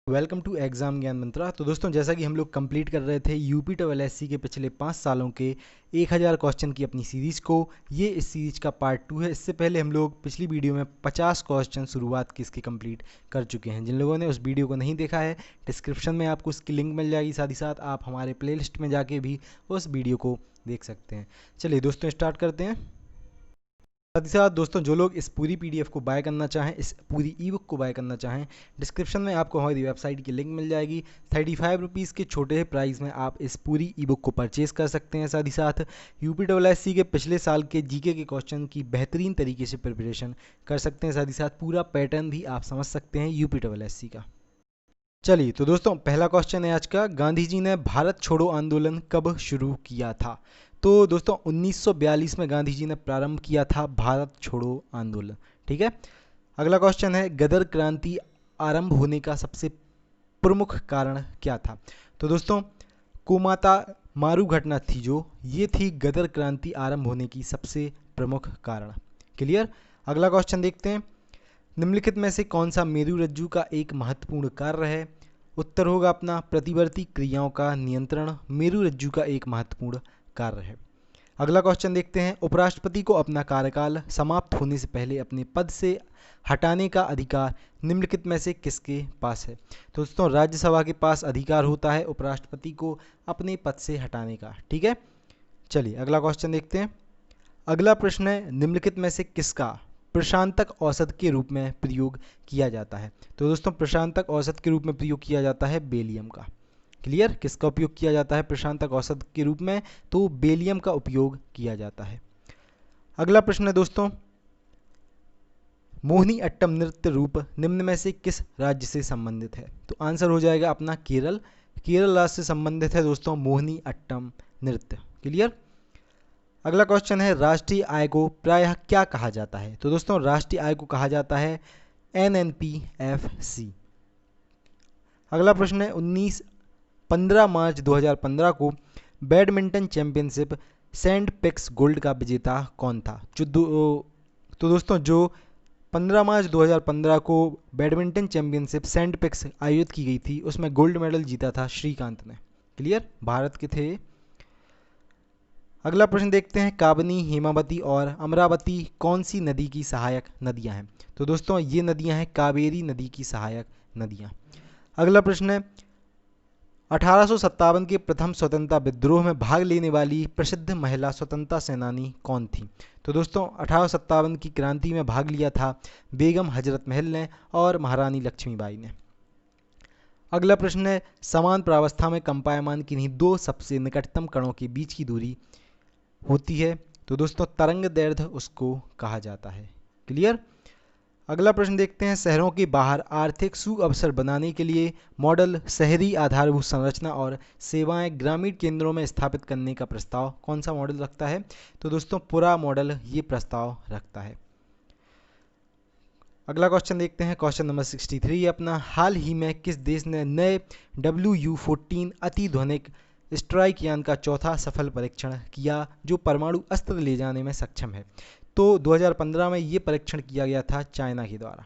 Welcome to exam ज्ञान मंत्रा। तो दोस्तों, जैसा कि हम लोग कंप्लीट कर रहे थे यूपी ट्रिपल एससी के पिछले 5 सालों के 1000 क्वेश्चन की अपनी सीरीज़ को, ये इस सीरीज का पार्ट 2 है। इससे पहले हम लोग पिछली वीडियो में 50 क्वेश्चन शुरुआत की इसकी कंप्लीट कर चुके हैं। जिन लोगों ने उस वीडियो को नहीं देखा है, डिस्क्रिप्शन में आपको उसकी लिंक मिल जाएगी। साथ ही साथ आप हमारे प्लेलिस्ट में जाके भी उस वीडियो को देख सकते हैं। चलिए दोस्तों, स्टार्ट करते हैं। साथ ही साथ दोस्तों, जो लोग इस पूरी पीडीएफ को बाय करना चाहें, इस पूरी ई बुक को बाय करना चाहें, डिस्क्रिप्शन में आपको हमारी वेबसाइट की लिंक मिल जाएगी। 35 रुपीज़ के छोटे प्राइस में आप इस पूरी ई बुक को परचेज़ कर सकते हैं। साथ ही साथ यूपी डबल एस सी के पिछले साल के जीके के क्वेश्चन की बेहतरीन तरीके से प्रिपरेशन कर सकते हैं। साथ ही साथ पूरा पैटर्न भी आप समझ सकते हैं यूपी डबल एस सी का। चलिए तो दोस्तों, पहला क्वेश्चन है आज का, गांधी जी ने भारत छोड़ो आंदोलन कब शुरू किया था? तो दोस्तों, 1942 में गांधी जी ने प्रारंभ किया था भारत छोड़ो आंदोलन। ठीक है। अगला क्वेश्चन है, गदर क्रांति आरंभ होने का सबसे प्रमुख कारण क्या था? तो दोस्तों, कोमाता मारू घटना थी जो, ये थी गदर क्रांति आरंभ होने की सबसे प्रमुख कारण। क्लियर। अगला क्वेश्चन देखते हैं, निम्नलिखित में से कौन सा मेरुरज्जु का एक महत्वपूर्ण कार्य है? उत्तर होगा अपना प्रतिवर्ती क्रियाओं का नियंत्रण मेरुरज्जु का एक महत्वपूर्ण कार्य है। अगला क्वेश्चन देखते हैं, उपराष्ट्रपति को अपना कार्यकाल समाप्त होने से पहले अपने पद से हटाने का अधिकार निम्नलिखित में से किसके पास है? तो दोस्तों, राज्यसभा के पास अधिकार होता है उपराष्ट्रपति को अपने पद से हटाने का। ठीक है। चलिए अगला क्वेश्चन देखते हैं। अगला प्रश्न है, निम्नलिखित में से किसका प्रशांतक औसत के रूप में प्रयोग किया जाता है? तो दोस्तों, प्रशांतक औसत के रूप में प्रयोग किया जाता है बेलियम का। क्लियर। किसका उपयोग किया जाता है प्रशांतक औसत के रूप में? तो बेलियम का उपयोग किया जाता है। अगला प्रश्न है दोस्तों, मोहिनी अट्टम नृत्य रूप निम्न में से किस राज्य से संबंधित है? तो आंसर हो जाएगा अपना केरल। केरल राज्य से संबंधित है दोस्तों मोहिनी अट्टम नृत्य। क्लियर। अगला क्वेश्चन है, राष्ट्रीय आय को प्रायः क्या कहा जाता है? तो दोस्तों, राष्ट्रीय आय को कहा जाता है NNPFC। अगला प्रश्न है, 15 मार्च 2015 को बैडमिंटन चैंपियनशिप सैंड पिक्स गोल्ड का विजेता कौन था? तो दोस्तों, जो 15 मार्च 2015 को बैडमिंटन चैंपियनशिप सैंड पिक्स आयोजित की गई थी, उसमें गोल्ड मेडल जीता था श्रीकांत ने। क्लियर। भारत के थे। अगला प्रश्न देखते हैं, काबनी, हेमावती और अमरावती कौन सी नदी की सहायक नदियां हैं? तो दोस्तों, ये नदियां हैं कावेरी नदी की सहायक नदियां। अगला प्रश्न है, 1857 के प्रथम स्वतंत्रता विद्रोह में भाग लेने वाली प्रसिद्ध महिला स्वतंत्रता सेनानी कौन थी? तो दोस्तों, 1857 की क्रांति में भाग लिया था बेगम हजरत महल ने और महारानी लक्ष्मीबाई ने। अगला प्रश्न है, समान प्रावस्था में कंपायमान किन्हीं दो सबसे निकटतम कणों के बीच की दूरी होती है? तो दोस्तों, तरंग दैर्ध्य उसको कहा जाता है। क्लियर। अगला प्रश्न देखते हैं, शहरों के बाहर आर्थिक सुअवसर बनाने के लिए मॉडल शहरी आधारभूत संरचना और सेवाएं ग्रामीण केंद्रों में स्थापित करने का प्रस्ताव कौन सा मॉडल रखता है? तो दोस्तों, पूरा मॉडल ये प्रस्ताव रखता है। अगला क्वेश्चन देखते हैं, क्वेश्चन नंबर 63 अपना, हाल ही में किस देश ने नए WU-14 अति ध्वनिक स्ट्राइक यान का चौथा सफल परीक्षण किया जो परमाणु अस्त्र ले जाने में सक्षम है? तो 2015 में ये परीक्षण किया गया था चाइना के द्वारा।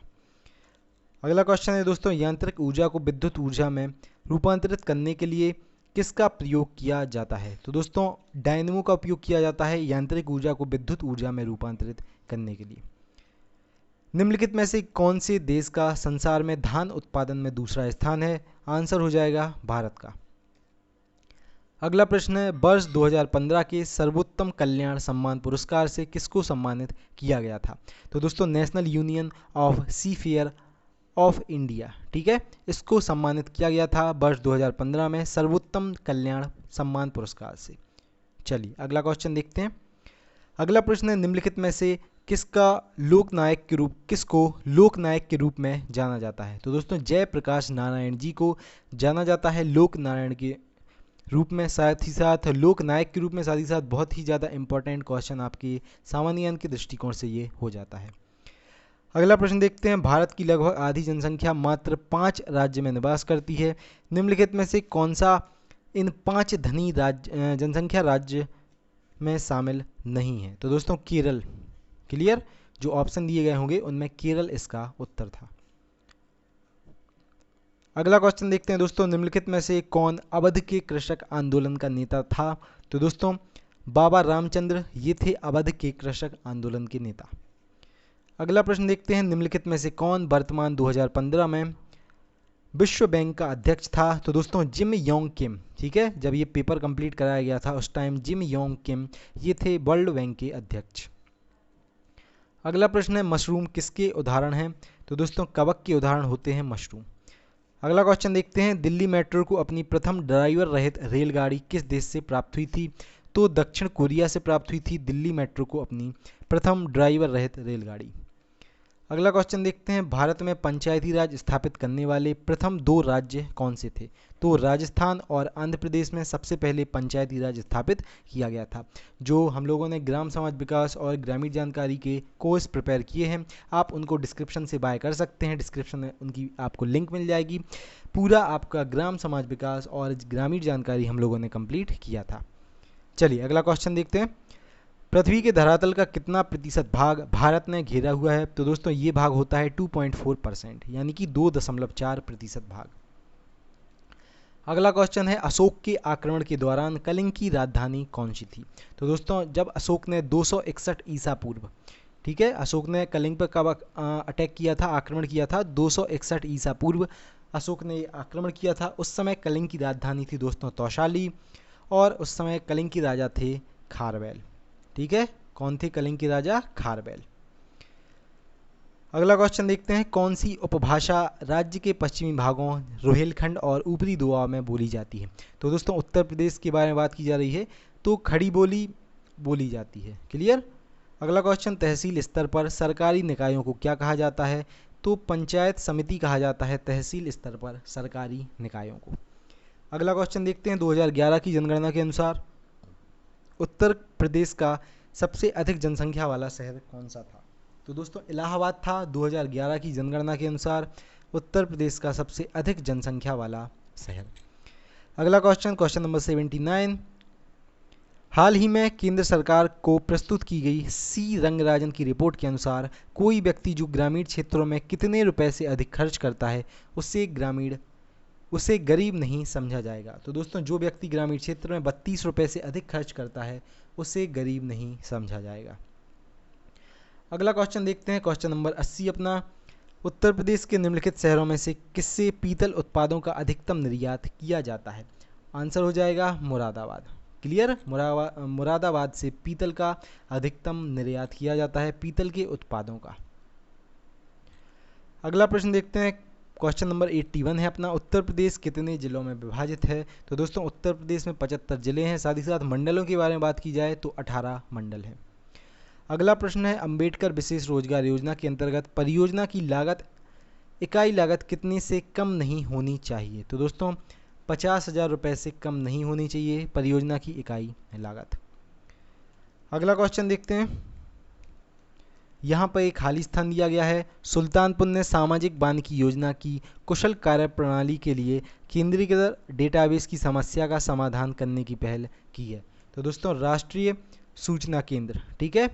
अगला क्वेश्चन है दोस्तों, यांत्रिक ऊर्जा को विद्युत ऊर्जा में रूपांतरित करने के लिए किसका प्रयोग किया जाता है? तो दोस्तों, डायनेमो का उपयोग किया जाता है यांत्रिक ऊर्जा को विद्युत ऊर्जा में रूपांतरित करने के लिए। निम्नलिखित में से कौन से देश का संसार में धान उत्पादन में दूसरा स्थान है? आंसर हो जाएगा भारत का। अगला प्रश्न है, वर्ष 2015 के सर्वोत्तम कल्याण सम्मान पुरस्कार से किसको सम्मानित किया गया था? तो दोस्तों, national union of seafarer of India, ठीक है, इसको सम्मानित किया गया था वर्ष 2015 में सर्वोत्तम कल्याण सम्मान पुरस्कार से। चलिए अगला क्वेश्चन देखते हैं। अगला प्रश्न है, निम्नलिखित में से किसको लोकनायक के रूप में जाना जाता है? तो दोस्तों, जयप्रकाश नारायण जी को जाना जाता है लोक नारायण के रूप में। साथ ही साथ लोकनायक के रूप में, साथ ही साथ बहुत ही ज़्यादा इंपॉर्टेंट क्वेश्चन आपके सामान्य ज्ञान के दृष्टिकोण से ये हो जाता है। अगला प्रश्न देखते हैं, भारत की लगभग आधी जनसंख्या मात्र 5 राज्य में निवास करती है। निम्नलिखित में से कौन सा इन 5 धनी जनसंख्या राज्य में शामिल नहीं है? तो दोस्तों, केरल। क्लियर। जो ऑप्शन दिए गए होंगे उनमें केरल इसका उत्तर था। अगला क्वेश्चन देखते हैं दोस्तों, निम्नलिखित में से कौन अवध के कृषक आंदोलन का नेता था? तो दोस्तों बाबा रामचंद्र ये थे अवध के कृषक आंदोलन के नेता। अगला प्रश्न देखते हैं, निम्नलिखित में से कौन वर्तमान 2015 में विश्व बैंक का अध्यक्ष था? तो दोस्तों जिम योंग किम। ठीक है, जब ये पेपर कंप्लीट कराया गया था उस टाइम जिम योंग किम ये थे वर्ल्ड बैंक के अध्यक्ष। अगला प्रश्न है, मशरूम किसके उदाहरण हैं? तो दोस्तों कवक के उदाहरण होते हैं मशरूम। अगला क्वेश्चन देखते हैं, दिल्ली मेट्रो को अपनी प्रथम ड्राइवर रहित रेलगाड़ी किस देश से प्राप्त हुई थी? तो दक्षिण कोरिया से प्राप्त हुई थी दिल्ली मेट्रो को अपनी प्रथम ड्राइवर रहित रेलगाड़ी। अगला क्वेश्चन देखते हैं, भारत में पंचायती राज स्थापित करने वाले प्रथम 2 राज्य कौन से थे? तो राजस्थान और आंध्र प्रदेश में सबसे पहले पंचायती राज स्थापित किया गया था। जो हम लोगों ने ग्राम समाज विकास और ग्रामीण जानकारी के कोर्स प्रिपेयर किए हैं, आप उनको डिस्क्रिप्शन से बाय कर सकते हैं, डिस्क्रिप्शन में उनकी आपको लिंक मिल जाएगी। पूरा आपका ग्राम समाज विकास और ग्रामीण जानकारी हम लोगों ने कंप्लीट किया था। चलिए अगला क्वेश्चन देखते हैं, पृथ्वी के धरातल का कितना प्रतिशत भाग भारत ने घेरा हुआ है? तो दोस्तों ये भाग होता है 2.4%, यानी कि 2.4% भाग। अगला क्वेश्चन है, अशोक के आक्रमण के दौरान कलिंग की राजधानी कौन सी थी? तो दोस्तों जब अशोक ने 261 ईसा पूर्व, ठीक है, अशोक ने कलिंग पर कब अटैक किया था, आक्रमण किया था? 261 ईसा पूर्व अशोक ने आक्रमण किया था। उस समय कलिंग की राजधानी थी दोस्तों तौशाली, और उस समय कलिंग के राजा थे खारवेल। ठीक है, कौन थे कलिंग के राजा? खारवेल। अगला क्वेश्चन देखते हैं, कौन सी उपभाषा राज्य के पश्चिमी भागों रोहेलखंड और ऊपरी दोआब में बोली जाती है? तो दोस्तों उत्तर प्रदेश के बारे में बात की जा रही है, तो खड़ी बोली बोली जाती है। क्लियर। अगला क्वेश्चन, तहसील स्तर पर सरकारी निकायों को क्या कहा जाता है? तो पंचायत समिति कहा जाता है तहसील स्तर पर सरकारी निकायों को। अगला क्वेश्चन देखते हैं, 2011 की जनगणना के अनुसार उत्तर प्रदेश का सबसे अधिक जनसंख्या वाला शहर कौन सा था? तो दोस्तों इलाहाबाद था 2011 की जनगणना के अनुसार उत्तर प्रदेश का सबसे अधिक जनसंख्या वाला शहर। अगला क्वेश्चन, क्वेश्चन नंबर 79, हाल ही में केंद्र सरकार को प्रस्तुत की गई सी रंगराजन की रिपोर्ट के अनुसार कोई व्यक्ति जो ग्रामीण क्षेत्रों में कितने रुपए से अधिक खर्च करता है उसे गरीब नहीं समझा जाएगा? तो दोस्तों जो व्यक्ति ग्रामीण क्षेत्र में 32 रुपये से अधिक खर्च करता है उसे गरीब नहीं समझा जाएगा। अगला क्वेश्चन देखते हैं, क्वेश्चन नंबर 80 अपना, उत्तर प्रदेश के निम्नलिखित शहरों में से किससे पीतल उत्पादों का अधिकतम निर्यात किया जाता है? आंसर हो जाएगा मुरादाबाद। क्लियर, मुरादाबाद से पीतल का अधिकतम निर्यात किया जाता है, पीतल के उत्पादों का। अगला प्रश्न देखते हैं, क्वेश्चन नंबर 81 है अपना, उत्तर प्रदेश कितने जिलों में विभाजित है? तो दोस्तों उत्तर प्रदेश में 75 जिले हैं। साथ ही साथ मंडलों के बारे में बात की जाए तो 18 मंडल हैं। अगला प्रश्न है, अंबेडकर विशेष रोजगार योजना के अंतर्गत परियोजना की लागत, इकाई लागत कितने से कम नहीं होनी चाहिए? तो दोस्तों 50,000 रुपये से कम नहीं होनी चाहिए परियोजना की इकाई लागत। अगला क्वेश्चन देखते हैं, यहाँ पर एक खाली स्थान दिया गया है, सुल्तानपुर ने सामाजिक वानिकी योजना की कुशल कार्य प्रणाली के लिए केंद्रीकृत डेटाबेस की समस्या का समाधान करने की पहल की है। तो दोस्तों राष्ट्रीय सूचना केंद्र। ठीक है।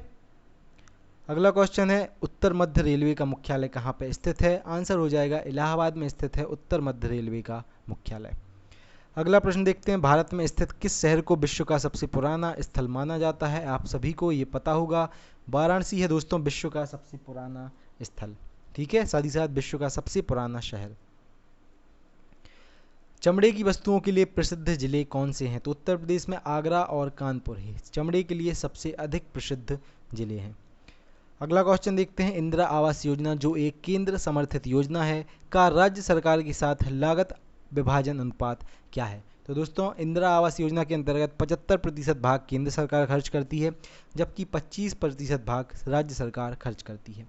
अगला क्वेश्चन है, उत्तर मध्य रेलवे का मुख्यालय कहाँ पर स्थित है? आंसर हो जाएगा इलाहाबाद में स्थित है उत्तर मध्य रेलवे का मुख्यालय। अगला प्रश्न देखते हैं, भारत में स्थित किस शहर को विश्व का सबसे पुराना स्थल माना जाता है? आप सभी को ये पता होगा, वाराणसी है दोस्तों विश्व का सबसे पुराना स्थल। ठीक है, साथ ही साथ विश्व का सबसे पुराना शहर। चमड़े की वस्तुओं के लिए प्रसिद्ध जिले कौन से हैं? तो उत्तर प्रदेश में आगरा और कानपुर है चमड़े के लिए सबसे अधिक प्रसिद्ध जिले हैं। अगला क्वेश्चन देखते हैं, इंदिरा आवास योजना जो एक केंद्र समर्थित योजना है का राज्य सरकार के साथ लागत विभाजन अनुपात क्या है? तो दोस्तों इंदिरा आवास योजना के अंतर्गत 75% भाग केंद्र सरकार खर्च करती है, जबकि 25% भाग राज्य सरकार खर्च करती है।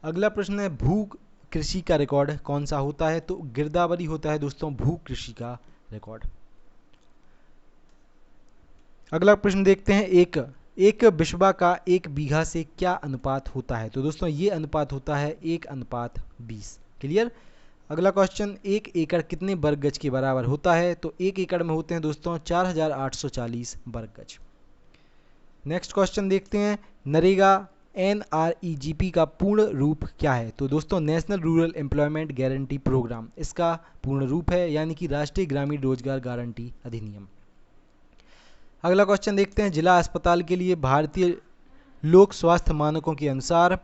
अगला प्रश्न है, भू कृषि का रिकॉर्ड कौन सा होता है? तो गिरदावरी होता है दोस्तों भू कृषि का रिकॉर्ड। अगला प्रश्न देखते हैं, एक बिस्वा का 1 बीघा से क्या अनुपात होता है? तो दोस्तों ये अनुपात होता है 1:20। क्लियर। अगला क्वेश्चन, 1 एकड़ कितने वर्ग गज के बराबर होता है? तो 1 एकड़ में होते हैं दोस्तों 4840 वर्ग गज। नेक्स्ट क्वेश्चन देखते हैं, नरेगा NREGP का पूर्ण रूप क्या है? तो दोस्तों national rural employment guarantee programme इसका पूर्ण रूप है, यानी कि राष्ट्रीय ग्रामीण रोजगार गारंटी अधिनियम। अगला क्वेश्चन देखते हैं। जिला अस्पताल के लिए भारतीय लोक स्वास्थ्य मानकों के अनुसार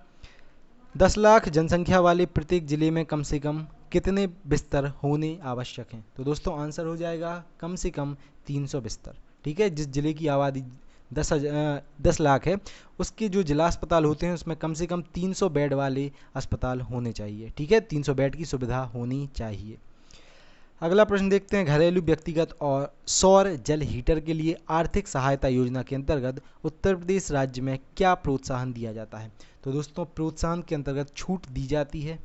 10 लाख जनसंख्या वाले प्रत्येक जिले में कम से कम कितने बिस्तर होने आवश्यक हैं? तो दोस्तों आंसर हो जाएगा कम से कम 300 बिस्तर। ठीक है, जिस जिले की आबादी 10 लाख है उसके जो जिला अस्पताल होते हैं उसमें कम से कम 300 बेड वाले अस्पताल होने चाहिए। ठीक है, 300 बेड की सुविधा होनी चाहिए। अगला प्रश्न देखते हैं। घरेलू व्यक्तिगत और सौर जल हीटर के लिए आर्थिक सहायता योजना के अंतर्गत उत्तर प्रदेश राज्य में क्या प्रोत्साहन दिया जाता है? तो दोस्तों प्रोत्साहन के अंतर्गत छूट दी जाती है।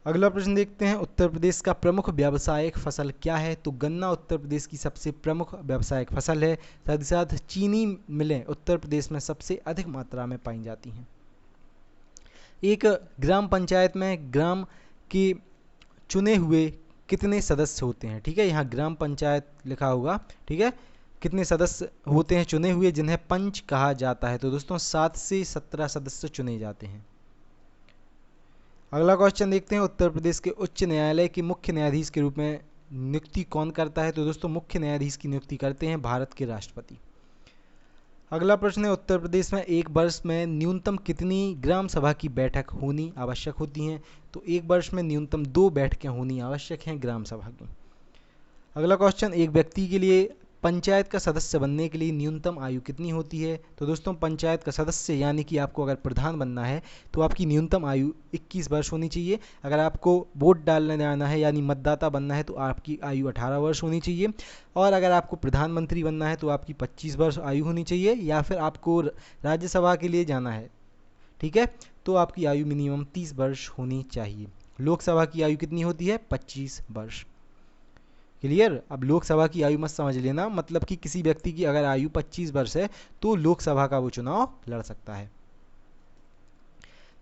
अगला प्रश्न देखते हैं। उत्तर प्रदेश का प्रमुख व्यावसायिक फसल क्या है? तो गन्ना उत्तर प्रदेश की सबसे प्रमुख व्यावसायिक फसल है। साथ ही साथ चीनी मिलें उत्तर प्रदेश में सबसे अधिक मात्रा में पाई जाती हैं। एक ग्राम पंचायत में ग्राम के चुने हुए कितने सदस्य होते हैं? ठीक है, यहाँ ग्राम पंचायत लिखा होगा। ठीक है, कितने सदस्य होते हैं चुने हुए, जिन्हें पंच कहा जाता है? तो दोस्तों 7 से 17 सदस्य चुने जाते हैं। अगला क्वेश्चन देखते हैं। उत्तर प्रदेश के उच्च न्यायालय के मुख्य न्यायाधीश के रूप में नियुक्ति कौन करता है? तो दोस्तों मुख्य न्यायाधीश की नियुक्ति करते हैं भारत के राष्ट्रपति। अगला प्रश्न है। उत्तर प्रदेश में एक वर्ष में न्यूनतम कितनी ग्राम सभा की बैठक होनी आवश्यक होती हैं? तो एक वर्ष में न्यूनतम 2 बैठकें होनी आवश्यक हैं ग्राम सभा की। अगला क्वेश्चन। एक व्यक्ति के लिए पंचायत का सदस्य बनने के लिए न्यूनतम आयु कितनी होती है? तो दोस्तों पंचायत का सदस्य यानी कि आपको अगर प्रधान बनना है तो आपकी न्यूनतम आयु 21 वर्ष होनी चाहिए। अगर आपको वोट डालने जाना है यानी मतदाता बनना है तो आपकी आयु 18 वर्ष होनी चाहिए। और अगर आपको प्रधानमंत्री बनना है तो आपकी 25 वर्ष आयु होनी चाहिए। या फिर आपको राज्यसभा के लिए जाना है, ठीक है, तो आपकी आयु मिनिमम 30 वर्ष होनी चाहिए। लोकसभा की आयु कितनी होती है? 25 वर्ष। क्लियर? अब लोकसभा की आयु मत समझ लेना, मतलब कि किसी व्यक्ति की अगर आयु 25 वर्ष है तो लोकसभा का वो चुनाव लड़ सकता है।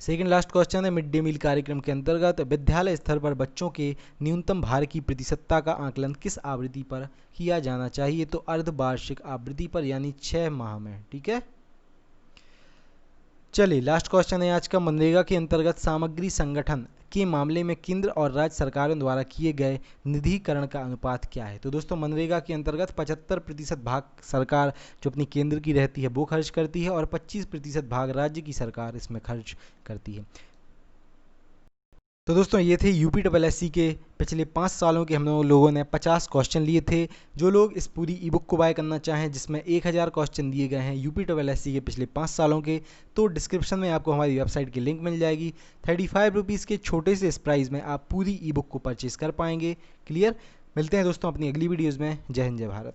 सेकंड लास्ट क्वेश्चन है। मिड डे मील कार्यक्रम के अंतर्गत विद्यालय स्तर पर बच्चों के न्यूनतम भार की प्रतिशतता का आकलन किस आवृत्ति पर किया जाना चाहिए? तो अर्धवार्षिक आवृत्ति पर, यानी 6 माह में। ठीक है, चलिए लास्ट क्वेश्चन है आज का। मनरेगा के अंतर्गत सामग्री संगठन के मामले में केंद्र और राज्य सरकारों द्वारा किए गए निधिकरण का अनुपात क्या है? तो दोस्तों मनरेगा के अंतर्गत 75% भाग सरकार जो अपनी केंद्र की रहती है वो खर्च करती है और 25% भाग राज्य की सरकार इसमें खर्च करती है। तो दोस्तों ये थे UPSSC के पिछले 5 सालों के हम लोगों ने 50 क्वेश्चन लिए थे। जो लोग इस पूरी ई बुक को बाय करना चाहें जिसमें 1000 क्वेश्चन दिए गए हैं UPSSC के पिछले 5 सालों के, तो डिस्क्रिप्शन में आपको हमारी वेबसाइट की लिंक मिल जाएगी। 35 रुपीज़ के छोटे से इस प्राइस में आप पूरी ई बुक को परचेज़ कर पाएंगे। क्लियर? मिलते हैं दोस्तों अपनी अगली वीडियोज़ में। जय हिंद, जय भारत।